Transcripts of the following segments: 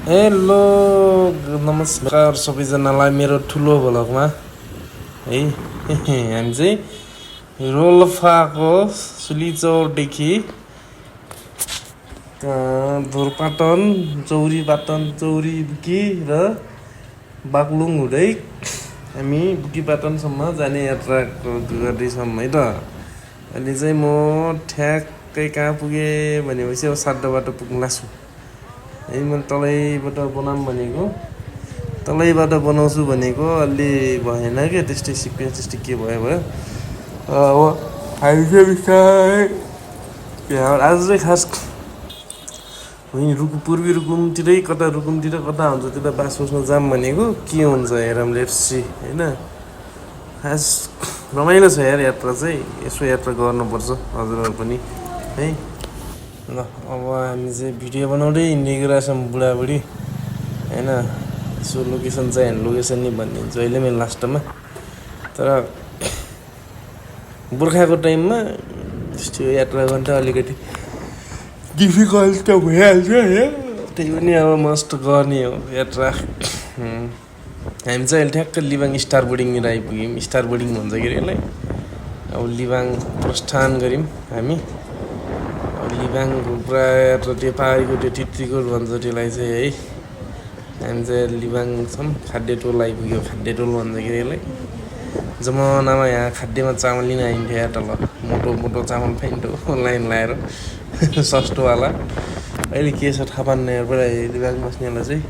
Hello नमस्कार सबैजनालाई मेरो ठुलो भ्लगमा है हामी चाहिँ रोल्पाको सुलीचौरदेखि धुरपाटन चौरीबुकी र बागलुङ हुँदै हामी बुकीपाटनसम्म जाने यात्रा गर्दैछौँ है त। अहिले चाहिँ म ठ्याक्कै कहाँ पुगेँ भनेपछि अब सातो बाटो पुग्ला छु है। मैले तलैबाट बनाऊँ भनेको तलैबाट बनाउँछु भनेको अलि भएन क्या, त्यस्तै सिक्वेन्स त्यस्तै के भयो अब हामी चाहिँ बिस्तारै आज चाहिँ खास पूर्वी रुकुमतिरै कता हुन्छ त्यता बास बस्न जाम भनेको के हुन्छ हेरौँ लेट्स सी होइन। खास रमाइलो छ यार यात्रा चाहिँ, यसो यात्रा गर्नुपर्छ हजुरहरू पनि है। ल अब हामी चाहिँ भिडियो बनाउँदै हिँड्ने गइरहेछौँ बुढाबुढी होइन। यसो लोकेसन चाहिँ लोकेसन नि भनिदिन्छु अहिले मैले लास्टमा। तर बर्खाको टाइममा त्यस्तो यात्रा गर्न त अलिकति डिफिकल्ट त भइहाल्छ है, त्यही पनि अब मस्ट गर्ने हो यात्रा। हामी चाहिँ अहिले ठ्याक्क लिबाङ स्टार बोर्डिङनिर आइपुग्यौँ। स्टार बोर्डिङ भन्छ कि यसलाई। अब लिबाङ प्रस्थान गऱ्यौँ हामी। लिबाङको प्रायः त्यो पहाडीको त्यो टिट्रीकोट भन्छ त्यसलाई चाहिँ है। हामी चाहिँ लिबाङ छौँ, खाद्य टोल आइपुग्यो। खाद्य टोल भन्छ कि यसलाई। जमानामा यहाँ खाद्यमा चामल लिन आइन्थ्यो या तल मोटो मोटो चामल पाइन्थ्यो लाइन लाएर सस्तोवाला। अहिले के छ थाहा पान्न यहाँबाट लिबाङ बस्नेलाई चाहिँ।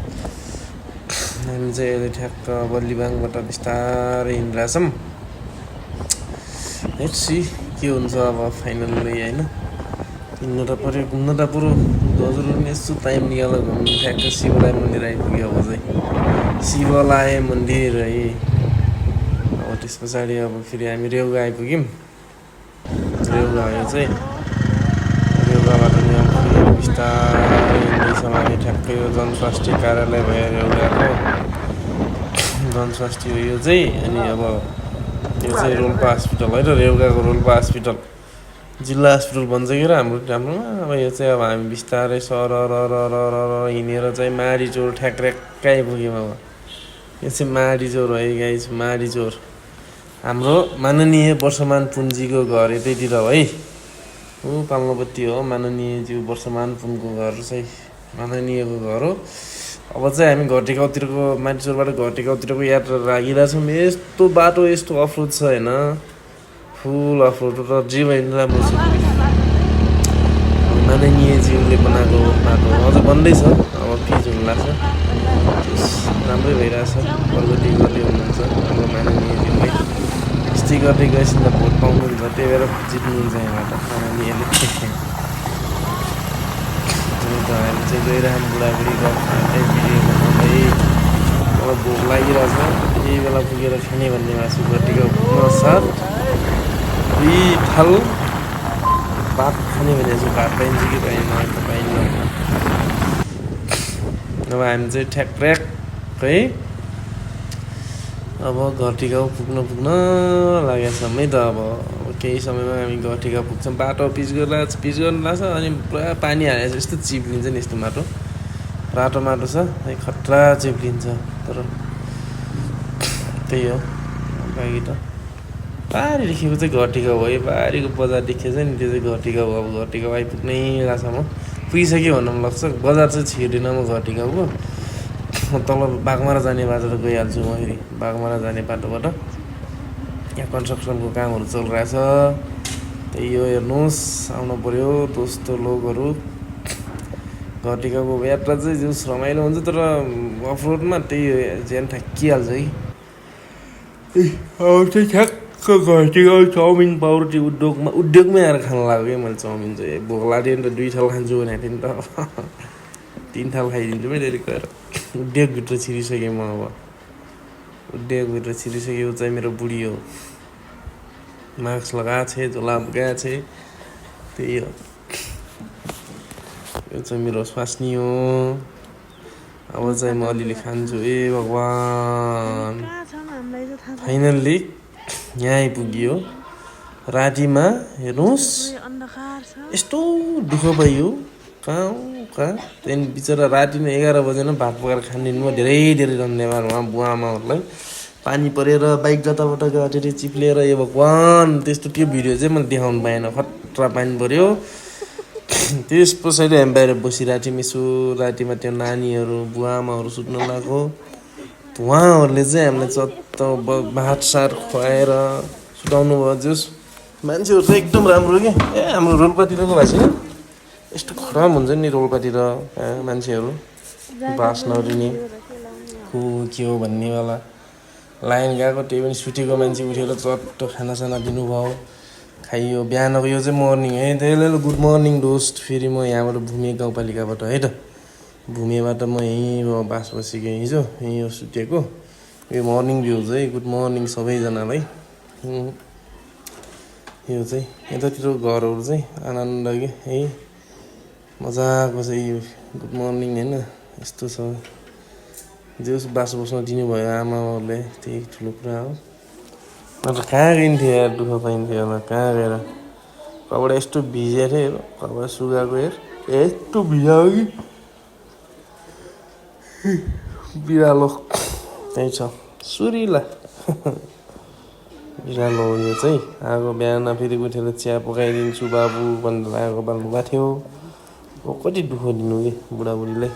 हामी चाहिँ अहिले ठ्याक्क अब लिबाङबाट बिस्तारै हिँडिरहेछौँ। लेट्स सी के हुन्छ अब फाइनल्ली होइन। हिँड्नु त पऱ्यो, घुम्नु त पुरो हजुरहरू पनि यसो टाइम निकालेर घुम्नु। ठ्याक्क शिवलाय मन्दिर आइपुग्यो अब चाहिँ शिवलाय मन्दिर है। अब त्यस पछाडि अब फेरि हामी रेउगा आइपुग्यौँ। रेउगा यो चाहिँ रेउगाबाट नि अब फेरि बिस्तारै हिँड्दैछौँ हामी। ठ्याक्कै यो जनस्वास्थ्य कार्यालय भयो रेउगाको, जनस्वास्थ्य हो यो चाहिँ। अनि अब यो चाहिँ रोल्पा हस्पिटल है त, रेउगाको रोल्पा हस्पिटल जिल्ला हस्पिटल भन्छ कि हाम्रोमा। अब यो चाहिँ अब हामी बिस्तारै सर हिँडेर चाहिँ माडीचोर ठ्याक्कै आइपुग्यौँ। अब यो चाहिँ माडीचोर है गाइस, माडीचोर हाम्रो माननीय वर्षमान पुन्जीको घर यतैतिर हो है। ऊ पाल्नोपट्टि हो माननीयज्यू वर्षमान पुनको घर चाहिँ, माननीयको घर हो। अब चाहिँ हामी घरटेकाउतिरको माडीचोरबाट घरटेकाउतिरको यात्रा लागिरहेछौँ। यस्तो बाटो यस्तो अफरोड छ होइन, फुल अफरोड र जे भयो राम्रो छ। माननीयज्यूले बनाएको बाटो अझ बन्दैछ, अब पिच हुनु लाग्छ, राम्रै भइरहेछ। प्रगति गर्दै हुनुहुन्छ हाम्रो माननीयज्यूले। यस्तै गर्दै गएपछि त भोट पाउनुहुन्छ, त्यही भएर जित्नुहुन्छ यहाँबाट माननीयले। हामी चाहिँ गइरहौँ बुढाबुढी गफै भिडियो बनाउँदै। अब भोक लागिरहेछ, यही बेला पुगेर खाने भन्ने मासु घटीको साथ पिठल भात खाने भनेको चाहिँ भात पाइन्छ कि पाइन्न त पाइन्न। अब हामी चाहिँ ठ्याक्कै अब घरटिगाउँ पुग्न लागेका छौँ है त। अब केही समयमा हामी घरटिगाउँ पुग्छौँ। बाटो पिच गर्नु लाग्छ अनि पुरा पानी हालेको छ, यस्तो चिप्लिन्छ नि यस्तो माटो। रातो माटो छ है, खतरा चिप्लिन्छ। तर त्यही हो बाँकी त पारी देखेको चाहिँ घरटिगाउँ हो। यो पारीको बजार देखेको छ नि त्यो चाहिँ घरटिगाउँ। अब घरटिगाउँ आइपुग्नै लाग्छ। म पुगिसक्यो भन्नु पनि लाग्छ। बजार चाहिँ छिर्दिनँ म घरटिगाउँको। तल बाघमारा जाने बाटोबाट गइहाल्छु म फेरि। बाघमारा जाने बाटोबाट यहाँ कन्स्ट्रक्सनको कामहरू चलिरहेछ। त्यही हो हेर्नुहोस्, आउनु पऱ्यो दोस्तो लोकहरू। घरटिगाउँको यात्रा चाहिँ जुस रमाइलो हुन्छ, तर अफरोडमा त्यही ज्यान ठ्याक्किहाल्छ कि। अब चाहिँ ठ्याक्क घरटिगाउँ चाउमिन पाउरोटी उद्योगमै आएर खान लाग्यो कि मैले चाउमिन चाहिँ। भोक लाग्यो नि त 2 थाल खान्छु भनेको थिएँ नि त। 3 थाल खाइदिन्छु मैले फेरि गएर। उद्योगभित्र छिरिसकेँ म। अब उद्योगभित्र छिरिसक्यो चाहिँ मेरो बुढी हो। मास्क लगाएको छ, झोला बोकेको छ, त्यही हो। यो चाहिँ मेरो स्वास्नी हो। अब चाहिँ म अलिअलि खान्छु। ए भगवान, फाइनल्ली यहाँ आइपुग्यो रातिमा। हेर्नुहोस् यस्तो दुःख भयो कहाँ त्यहाँदेखि बिचरा राति नै 11 बजे नै भात पकाएर खानिदिनु धेरै धेरै धन्यवाद उहाँ बुवा आमाहरूलाई पानी परेर बाइक जताबाट गएर चिप्लिएर यो भगवान् त्यस्तो त्यो भिडियो चाहिँ मैले देखाउनु पाएन खतरा पानी पऱ्यो त्यस पछाडि हामी बाहिर बसिरहेको थियौँ यसो रातिमा त्यो नानीहरू बुवा आमाहरू सुत्न लागेको उहाँहरूले चाहिँ हामीलाई चत्त भात सार खुवाएर सुताउनु भयो जोस् मान्छेहरू चाहिँ एकदम राम्रो कि हाम्रो रोल्पातिरको भएको छैन यस्तो खराब हुन्छ नि रोल्पातिर मान्छेहरू बास नरिने को के हो भन्नेवाला लाइन गएको त्यही पनि सुतेको मान्छे उठेर चट्ट खानासाना दिनुभयो खाइयो बिहानको यो चाहिँ मर्निङ है त्यसले गुड मर्निङ दोस्त फेरि म यहाँबाट भूमि गाउँपालिकाबाट है त भूमिबाट म यहीँ बास बसेको हिजो यहीँ हो सुतेको यो मर्निङ भ्यू चाहिँ गुड मर्निङ सबैजनालाई यो चाहिँ यतातिर घरहरू चाहिँ आनन्द कि है मजाको चाहिँ यो गुड मर्निङ होइन यस्तो छ जो बास बस्न दिनुभयो आमाहरूले त्यही ठुलो कुरा हो अन्त कहाँ गइन्थ्यो यार दुःख पाइन्थ्यो होला कहाँ गएर कपडा यस्तो भिजेको थियो हेर कपडा सुकाएको हेर यस्तो भिजायो कि बिरालो त्यही छ सुरिला बिरालो हो यो चाहिँ आगो बिहान फेरि उठेर चिया पकाइदिन्छु बाबु भनेर आगो बाल्नु भएको थियो कति दुःख दिनु कि बुढाबुढीलाई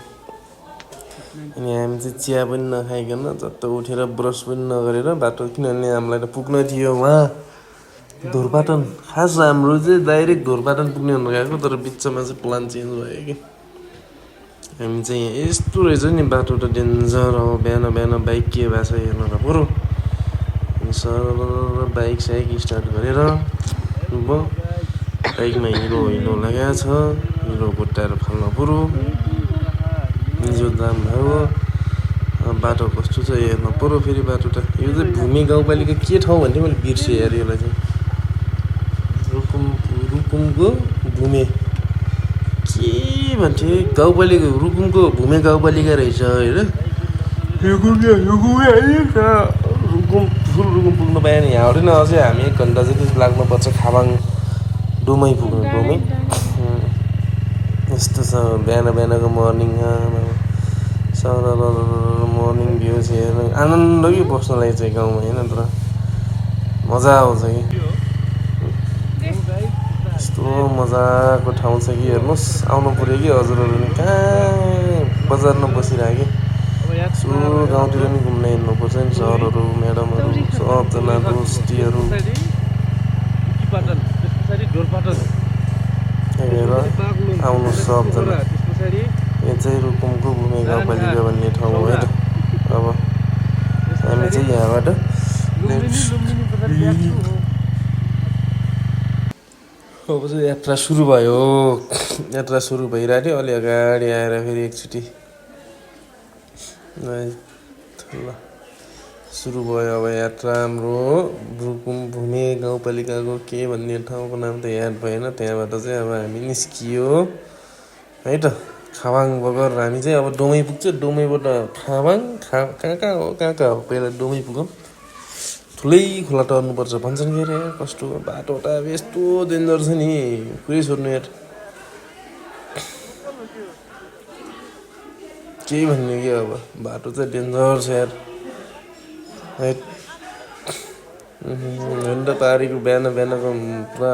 अनि हामी चाहिँ चिया पनि नखाइकन जत्त उठेर ब्रस पनि नगरेर बाटो किनभने हामीलाई त पुग्न थियो उहाँ धुरपाटन खास हाम्रो चाहिँ डाइरेक्ट धुरपाटन पुग्ने भनेर गएको तर बिचमा चाहिँ प्लान चेन्ज भयो कि हामी चाहिँ यस्तो रहेछ नि बाटो त डेन्जर हो बिहान बिहान बाइक के भएको छ हेर्नु त बरु सर बाइक साइक स्टार्ट गरेर बाइकमा हिरो लगाएको छ हिरो गोटाएर फाल्न पऱ्यो हिजो दाम भयो बाटो कस्तो छ हेर्नु पऱ्यो फेरि बाटो त यो चाहिँ भूमि गाउँपालिका के ठाउँ भन्थ्यो मैले बिर्सेँ यार यसलाई चाहिँ रुकुमको भूमि के भन्थे गाउँपालिका रुकुमको भूमि गाउँपालिका रहेछ होइन रुकुम फुल रुकुम पुग्नु पाएन यहाँबाट न अझै हामी 1 घन्टा जति लाग्नुपर्छ खाबाङ डोमै पुग्नु डोमै यस्तो छ बिहान बिहानको मर्निङ मर्निङ भ्यू चाहिँ हेर्नु आनन्द कि बस्नलाई चाहिँ गाउँमा होइन तर मजा आउँछ कि यस्तो मजाको ठाउँ छ कि हेर्नुहोस् आउनु पऱ्यो कि हजुरहरू नि कहाँ बजारमा बसिरहेको कि सो गाउँतिर नि घुम्न हिँड्नुपर्छ नि सरहरू म्याडमहरू सबजना दोस्तीहरू हेरेर आउनु सबजना यो चाहिँ रुकुमको भूमि गाउँपालिका भन्ने ठाउँ हो है त अब हामी चाहिँ यहाँबाट अब चाहिँ यात्रा सुरु भयो यात्रा सुरु भइरहेको थियो अलि अगाडि आएर फेरि एकचोटि ल सुरु भयो अब यात्रा हाम्रो रुकुम भूमि गाउँपालिकाको के भन्ने ठाउँको नाम त याद भएन त्यहाँबाट चाहिँ अब हामी निस्कियो है त खाबाङ बगर हामी चाहिँ अब डोमै पुग्छ डोमैबाट खाबाङ कहाँ हो पहिला डोमै पुगौँ ठुलै खोला टर्नुपर्छ भन्छन् के अरे कस्तो बाटो त अब यस्तो डेन्जर छ नि पुरै छोड्नु यार केही भन्ने कि अब बाटो चाहिँ डेन्जर छ यार है होइन त पारीको बिहान बिहानको पुरा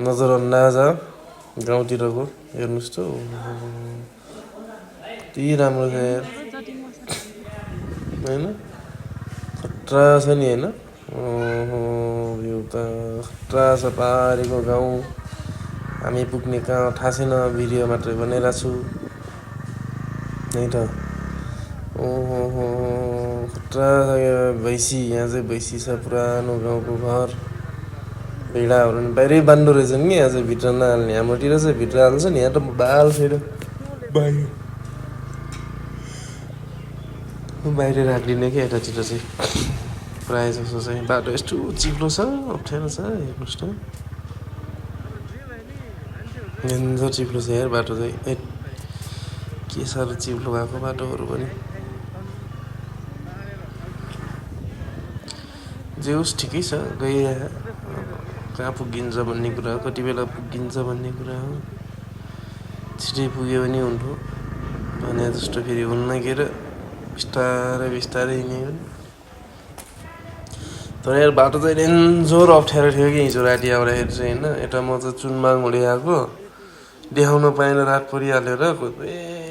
नजरअन्दाज गाउँतिरको हेर्नुहोस् त कति राम्रो छ यार होइन खतरा छ नि होइन यो त खतरा छ पारीको गाउँ हामी पुग्ने कहाँ थाहा छैन भिडियो मात्रै बनाइरहेको छु है त ओहो खतरा छ भैँसी यहाँ चाहिँ भैँसी छ पुरानो गाउँको घर भेडाहरू नि बाहिरै बाँध्दो रहेछन् नि यहाँ चाहिँ भित्र नहाल्ने हाम्रोतिर चाहिँ भित्र हाल्छ नि यहाँ त बाल छैन बाहिर राखिदिने क्या यतातिर चाहिँ प्रायः जस्तो चाहिँ बाटो यस्तो चिप्लो छ अप्ठ्यारो छ हेर्नुहोस् त डेन्जर चिप्लो छ यार बाटो चाहिँ के साह्रो चिप्लो भएको बाटोहरू पनि जे होस् ठिकै छ कहाँ पुगिन्छ भन्ने कुरा हो कति बेला पुगिन्छ भन्ने कुरा हो छिटै पुग्यो भने हुन्थ्यो भने जस्तो फेरि हुन्न के र बिस्तारै बिस्तारै हिँड्यो तर यार बाटो चाहिँ डेन्जर अप्ठ्यारो थियो कि हिजो राति आउँदाखेरि चाहिँ होइन यता म चाहिँ चुनबाङ हुँदै आएको देखाउन पाएन रात परिहाल्यो र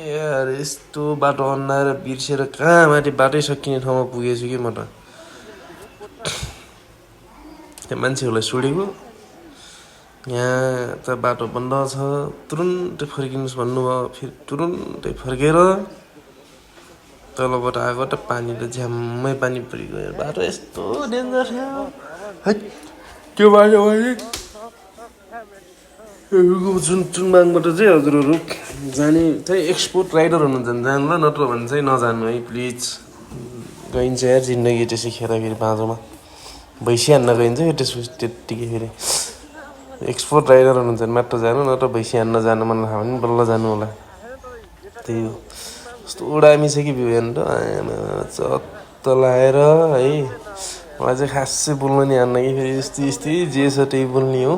यार यस्तो बाटो अन्नाएर बिर्सेर कहाँ माथि बाटै सकिने ठाउँमा पुगेछु कि म त त्यहाँ मान्छेहरूलाई सोडेको यहाँ त बाटो बन्द छ तुरुन्तै फर्किनुहोस् भन्नुभयो फेरि तुरुन्तै फर्केर तलबाट आएको त पानी त झ्याम्मै पानी परिगयो बाटो यस्तो डेन्जर थियो त्यो बाटो जुन चुनबाङबाट चाहिँ हजुरहरू जाने चाहिँ एक्सपोर्ट राइडर हुनुहुन्छ भने जानु ल नत्र भने चाहिँ नजानु है प्लिज गइन्छ यार जिन्दगी त्यसैखेर फेरि बाँझोमा भैँसी हान्न गइन्छ त्यत्तिकै फेरि एक्सपोर्ट राइडर हुनुहुन्छ भने मात्र जानु नत्र भैँसी हान्न जानु मन लाग्यो भने बल्ल जानु होला त्यही हो कस्तो दामी छ कि भ्यू हेर्नु त चत्त लाएर है मलाई चाहिँ खासै बोल्न नि हान्न कि फेरि यस्तै यस्तै जे छ त्यही बोल्ने हो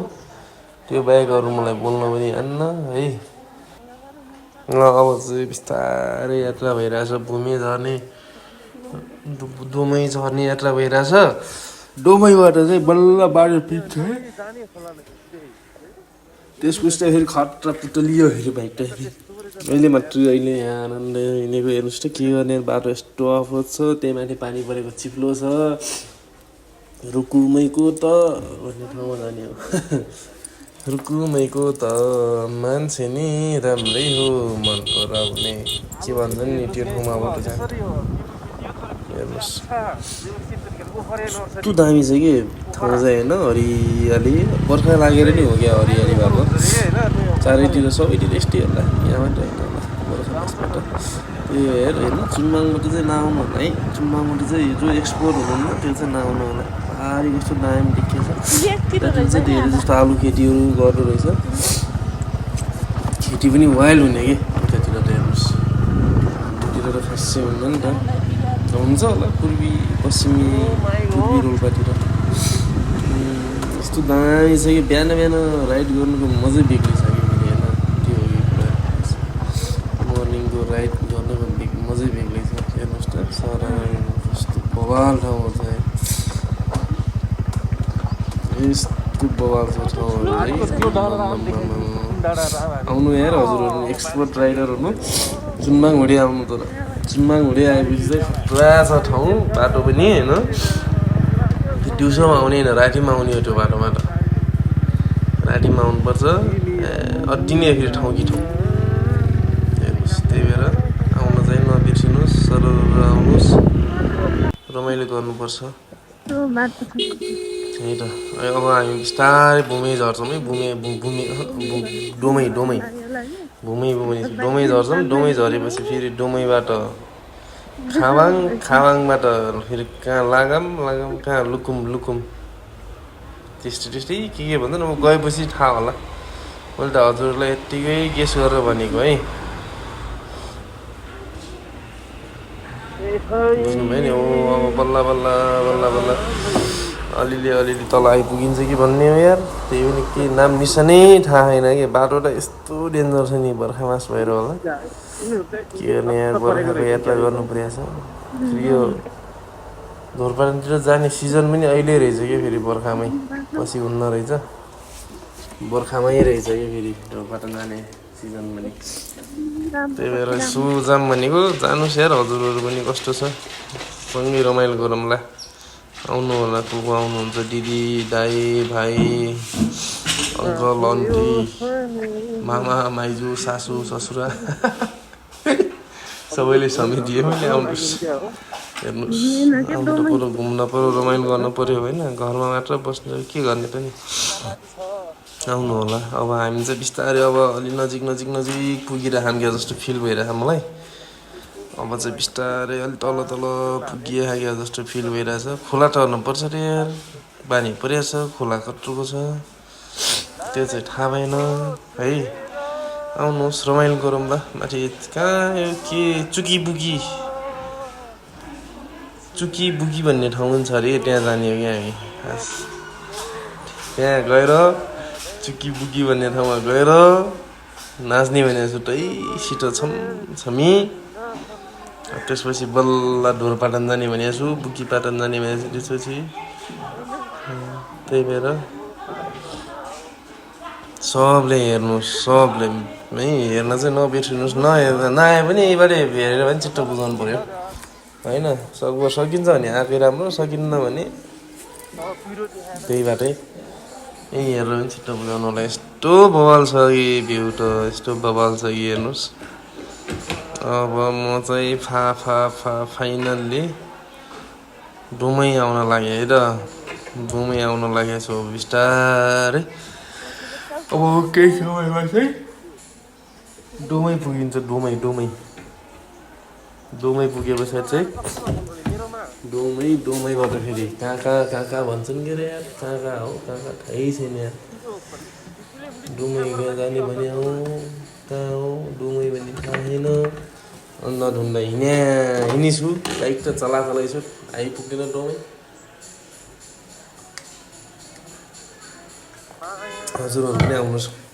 त्यो बाहेक अरू मलाई बोल्न पनि हान्न है अब चाहिँ बिस्तारै यात्रा भइरहेछ भूमि झर्ने डोमै झर्ने यात्रा भइरहेछ डोमैबाट चाहिँ बल्ल बाटो पिट्छ त्यसको फेरि खट्रा पुतलियो फेरि बाइक त फेरि अहिले मात्रै अहिले यहाँ आनन्द हिँडेको हेर्नुहोस् त के गर्ने बाटो यस्तो अफरोड छ त्यही माथि पानी परेको चिप्लो छ रुकुमैको त भन्ने ठाउँमा जाने हो रुकुमैको त मान्छे नि राम्रै हो मन पराउने के भन्छन् नि त्यो ठाउँमा जान्छ हेर्नुहोस् कस्तो दामी छ कि ठाउँ चाहिँ होइन हरियाली बर्खा लागेर नि हो क्या हरियाली भएको चारैतिर सबैतिर यस्तै होला यहाँ मात्रै होइन होला बर्खाबाट त्यो हेर होइन चुनबाङबाट चाहिँ नआउनु होला है चुनबाङबाट चाहिँ जो एक्सपोर्ट हुनुहुन्न त्यो चाहिँ नआउनु होला भारी कस्तो दामी देखिएछ त्यहाँदेखि चाहिँ धेरै जस्तो आलु खेतीहरू गर्दो रहेछ खेती पनि वाइल्ड हुने कि त्यतातिर त हेर्नुहोस् त्यतिर त खासै हुन्न नि त हुन्छ होला पूर्वी पश्चिमी पूर्वी रोल्पातिर यस्तो दामी छ कि बिहान बिहान राइड गर्नुको मजै बेग्लै छ कि फेरि होइन त्यो हो कि पुरा मर्निङको राइड गर्नुको मजै बेग्लै छ हेर्नुहोस् त सारा कस्तो बवाल ठाउँहरू छ यस्तो बवाल छ ठाउँहरू आउनु यार हजुरहरू एक्सपोर्ट राइडर हुनु चुनबाङ हुँदै आउनु तर चुनबाङ हुँदै आएपछि चाहिँ पुरा छ ठाउँ बाटो पनि होइन दिउँसोमा आउने होइन रातिमा आउने हो त्यो बाटोमा त रातिमा आउनुपर्छ अति नै फेरि ठाउँ कि ठाउँ हेर्नुहोस् त्यही भएर आउन चाहिँ नबिर्सिनुहोस् सरर आउनुहोस् रमाइलो गर्नुपर्छ त्यही त अब हामी बिस्तारै भूमि झर्छौँ है डोमै झर्छौँ डोमै झरेपछि फेरि डोमैबाट खावाङबाट फेरि कहाँ लगाम कहाँ लुकुम त्यस्तै के भन्छ न अब गएपछि थाहा होला मैले त हजुरलाई यत्तिकै गेस गरेर भनेको है बुझ्नुभयो नि अब बल्ल अलिअलि तल आइपुगिन्छ कि भन्ने हो यार त्यही पनि के नाम निशानै थाहा छैन कि बाटो त यस्तो डेन्जर छ नि बर्खा मास भएर होला के गर्ने यार बर्खाको यात्रा गर्नु परेको छ यो धोरपाडातिर जाने सिजन पनि अहिले रहेछ कि फेरि बर्खामै पछि हुन्न रहेछ बर्खामै रहेछ कि फेरि धोरपाडा जाने सिजन पनि त्यही भएर यसो जाम भनेको जानुहोस् यार हजुरहरू पनि कस्तो छ सँगै रमाइलो गरौँला आउनु होला को आउनुहुन्छ दिदी दाई भाइ अङ्कल आन्टी मामा माइजू सासू ससुरा सबैले समेटिए मैले आउनुहोस् हेर्नुहोस् आउनु त पुरो घुम्न पऱ्यो रमाइलो गर्नु पऱ्यो होइन घरमा मात्र बस्नु के गर्ने त नि आउनु होला अब हामी चाहिँ बिस्तारै अब अलि नजिक पुगिरहेको क्या जस्तो फिल भइरहेको मलाई अब चाहिँ बिस्तारै अलिक तल पुगिरहेको जस्तो फिल भइरहेछ खोला टर्नुपर्छ अरे यार बानी परिरहेछ खोला कत्रोको छ त्यो चाहिँ थाहा भएन है आउनुहोस् रमाइलो गरौँ ल माथि कहाँ यो के चुकी बुकी भन्ने ठाउँ पनि छ अरे त्यहाँ जाने हो क्या हामी खास त्यहाँ गएर चुकी बुकी भन्ने ठाउँमा गएर नाच्ने भने छुट्टै छिटो छमी त्यसपछि बल्ल ढोरपाटन जाने भनेको छु बुकीपाटन जाने भनेको छु त्यसपछि त्यही भएर सबले हेर्नुहोस् सबले है हेर्न चाहिँ नबिर्सिनुहोस् नआए पनि यहीबाट हेरेर पनि छिट्टो बुझाउनु पर्यो होइन सकिन्छ भने आएकै राम्रो सकिन्न भने त्यही बाटै यही हेरेर पनि छिट्टो बुझाउनु होला यस्तो बवाल छ कि भ्यू त यस्तो बवाल छ कि हेर्नुहोस् अब म चाहिँ फाइनल्ली डुमै आउन लाग्यो है त डुमै आउन लागेको छु बिस्तारै अब केही समयमा चाहिँ डुमै पुगिन्छ डुमै पुगेपछि चाहिँ डुमैबाट फेरि कहाँ भन्छन् के अरे यार कहाँ हो कहाँ थाहै छैन यार डुमै जाने भने हो कहाँ हो डुमै भने थाहा छैन अन्त ढुन्दा हिँडिछु बाइक त चलाइछु आइपुग्दैन डुमै हजुरहरू पनि आउनुहोस्